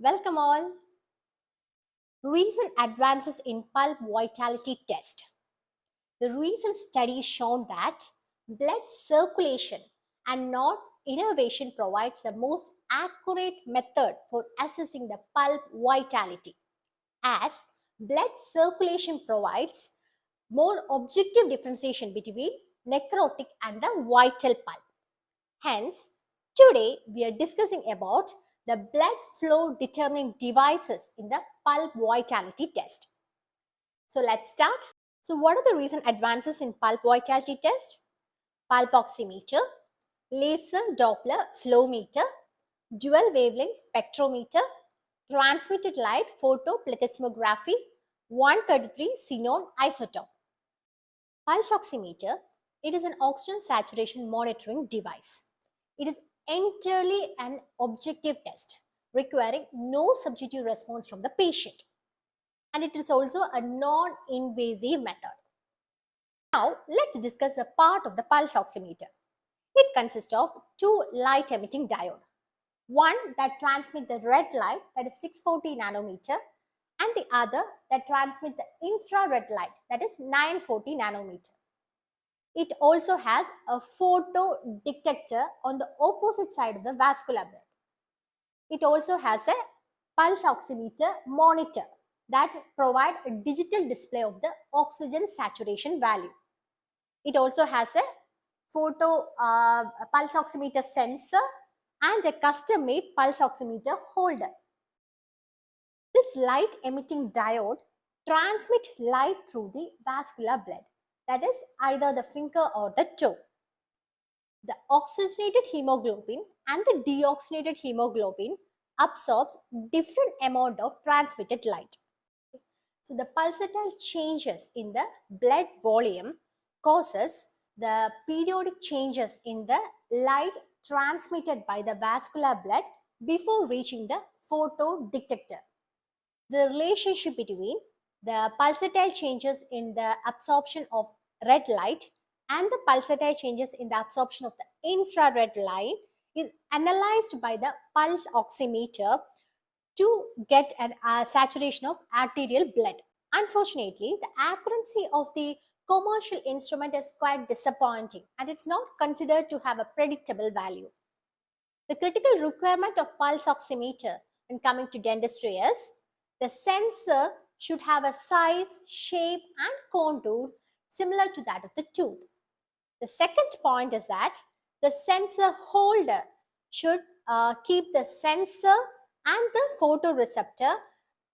Welcome all. Recent advances in pulp vitality test. The recent studies shown that blood circulation and not innervation provides the most accurate method for assessing the pulp vitality, as blood circulation provides more objective differentiation between necrotic and the vital pulp. Hence, today we are discussing about the blood flow determining devices in the pulp vitality test. So let's start. So what are the recent advances in pulp vitality test? Pulp oximeter, laser Doppler flowmeter, dual wavelength spectrometer, transmitted light photoplethysmography, 133 xenon isotope. Pulse oximeter, it is an oxygen saturation monitoring device. It is entirely an objective test requiring no subjective response from the patient. And it is also a non-invasive method. Now, let's discuss a part of the pulse oximeter. It consists of two light emitting diodes. One that transmits the red light, that is 640 nanometer, and the other that transmits the infrared light, that is 940 nanometer. It also has a photo detector on the opposite side of the vascular bed. It also has a pulse oximeter monitor that provides a digital display of the oxygen saturation value. It also has a pulse oximeter sensor and a custom-made pulse oximeter holder. This light emitting diode transmits light through the vascular blood, that is either the finger or the toe. The oxygenated hemoglobin and the deoxygenated hemoglobin absorbs different amount of transmitted light. So the pulsatile changes in the blood volume causes the periodic changes in the light transmitted by the vascular blood before reaching the photo detector. The relationship between the pulsatile changes in the absorption of red light and the pulsatile changes in the absorption of the infrared light is analyzed by the pulse oximeter to get a saturation of arterial blood. Unfortunately, the accuracy of the commercial instrument is quite disappointing and it's not considered to have a predictable value. The critical requirement of pulse oximeter when coming to dentistry is the sensor should have a size, shape and contour similar to that of the tooth. The second point is that the sensor holder should keep the sensor and the photoreceptor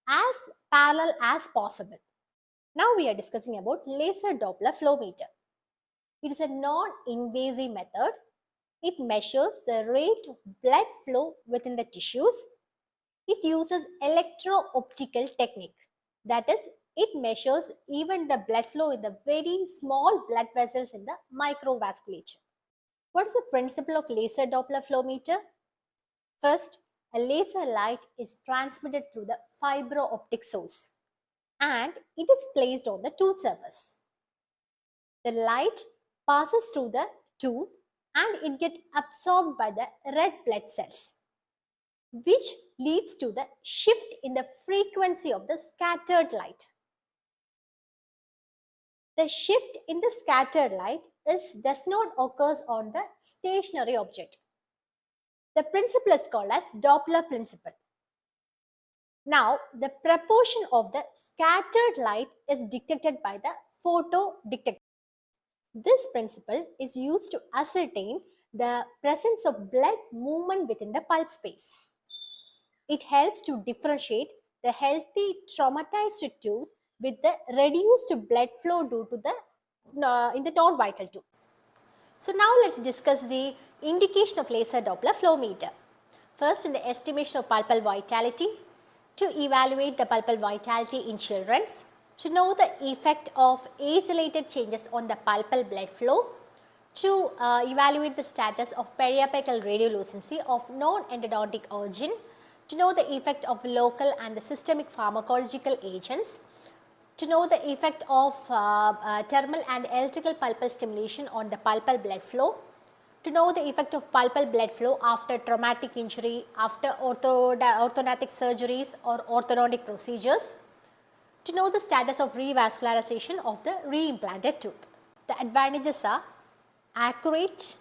as parallel as possible. Now we are discussing about laser Doppler flowmeter. It is a non-invasive method. It measures the rate of blood flow within the tissues. It uses electro-optical technique. That is, it measures even the blood flow in the very small blood vessels in the microvasculature. What is the principle of laser Doppler flowmeter? First, a laser light is transmitted through the fiber-optic source and it is placed on the tooth surface. The light passes through the tooth and it gets absorbed by the red blood cells, which leads to the shift in the frequency of the scattered light. The shift in the scattered light does not occur on the stationary object. The principle is called as Doppler principle. Now, the proportion of the scattered light is dictated by the photo detector. This principle is used to ascertain the presence of blood movement within the pulp space. It helps to differentiate the healthy traumatized tooth with the reduced blood flow due to the in the non-vital tooth. So now let's discuss the indication of laser Doppler flowmeter. First, in the estimation of pulpal vitality, to evaluate the pulpal vitality in children, to know the effect of age-related changes on the pulpal blood flow, to evaluate the status of periapical radiolucency of non-endodontic origin, to know the effect of local and the systemic pharmacological agents, to know the effect of thermal and electrical pulpal stimulation on the pulpal blood flow, To know the effect of pulpal blood flow after traumatic injury, after orthodontic surgeries or orthodontic procedures. To know the status of revascularization of the reimplanted tooth. The advantages are accurate,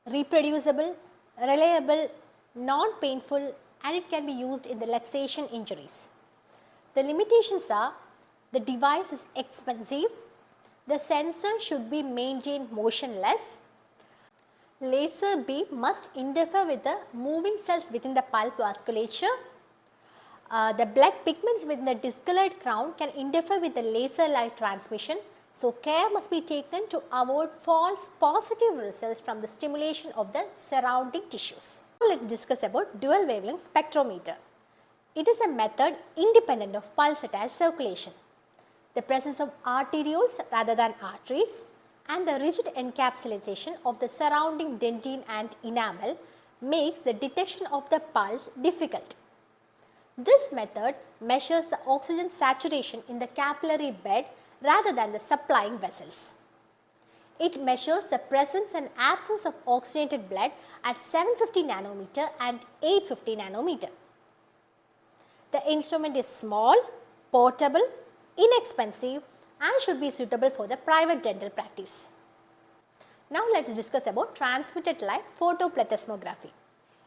reproducible, reliable, non-painful, and it can be used in the luxation injuries. The limitations are the device is expensive, the sensor should be maintained motionless, laser beam must interfere with the moving cells within the pulp vasculature, the blood pigments within the discolored crown can interfere with the laser light transmission. So, care must be taken to avoid false positive results from the stimulation of the surrounding tissues. Now, let us discuss about dual wavelength spectrometer. It is a method independent of pulsatile circulation. The presence of arterioles rather than arteries and the rigid encapsulation of the surrounding dentine and enamel makes the detection of the pulse difficult. This method measures the oxygen saturation in the capillary bed rather than the supplying vessels. It measures the presence and absence of oxygenated blood at 750 nanometer and 850 nanometer. The instrument is small, portable, inexpensive and should be suitable for the private dental practice. Now let us discuss about transmitted light photoplethysmography.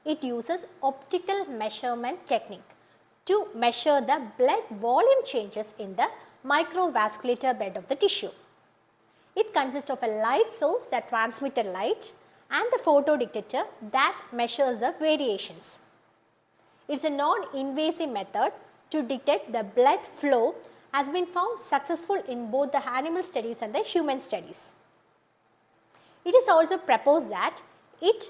It uses optical measurement technique to measure the blood volume changes in the microvasculature bed of the tissue. It consists of a light source that transmits light and the photodetector that measures the variations. It is a non-invasive method to detect the blood flow, has been found successful in both the animal studies and the human studies. It is also proposed that it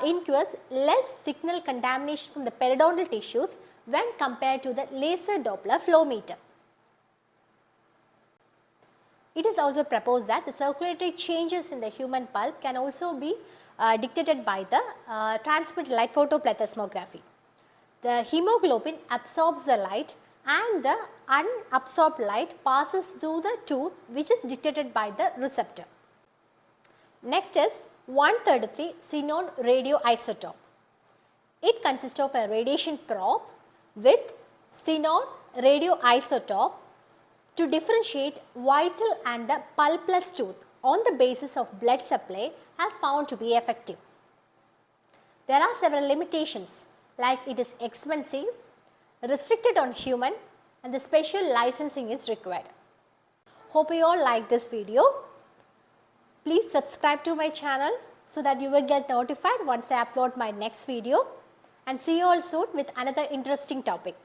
incurs less signal contamination from the periodontal tissues when compared to the laser Doppler flowmeter. It is also proposed that the circulatory changes in the human pulp can also be dictated by the transmitted light photoplethysmography. The hemoglobin absorbs the light and the unabsorbed light passes through the tooth, which is detected by the receptor. Next is 133 xenon radioisotope. It consists of a radiation probe with xenon radioisotope to differentiate vital and the pulpless tooth on the basis of blood supply has found to be effective. There are several limitations like it is expensive, restricted on human and the special licensing is required. Hope you all like this video. Please subscribe to my channel so that you will get notified once I upload my next video, and see you all soon with another interesting topic.